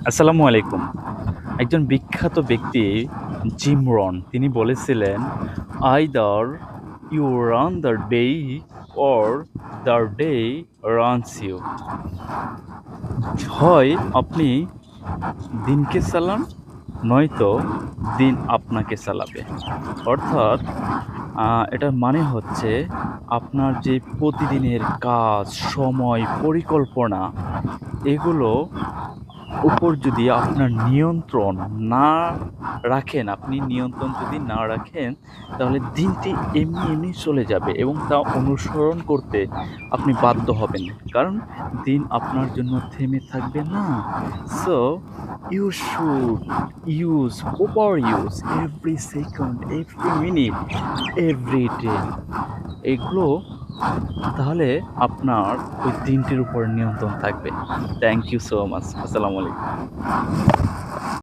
আসসালামু আলাইকুম। একজন বিখ্যাত ব্যক্তি জিম রন তিনি বলেছিলেন, "either you run the day or the day runs you." হয় আপনি দিনকে চালান, নয়তো দিন আপনাকে চালাবে। অর্থাৎ এটার মানে হচ্ছে আপনার যে প্রতিদিনের কাজ, সময়, পরিকল্পনা এগুলো উপর যদি আপনার নিয়ন্ত্রণ না রাখেন, আপনি নিয়ন্ত্রণ যদি না রাখেন, তাহলে দিনটি এমনি চলে যাবে এবং তা অনুসরণ করতে আপনি বাধ্য হবেন। কারণ দিন আপনার জন্য থেমে থাকবে না। So you should over use every second, every minute, every day. এগুলো তাহলে আপনার ওই দিনটির উপর নিয়ন্ত্রণ থাকবে। Thank you so much. আসসালামু আলাইকুম।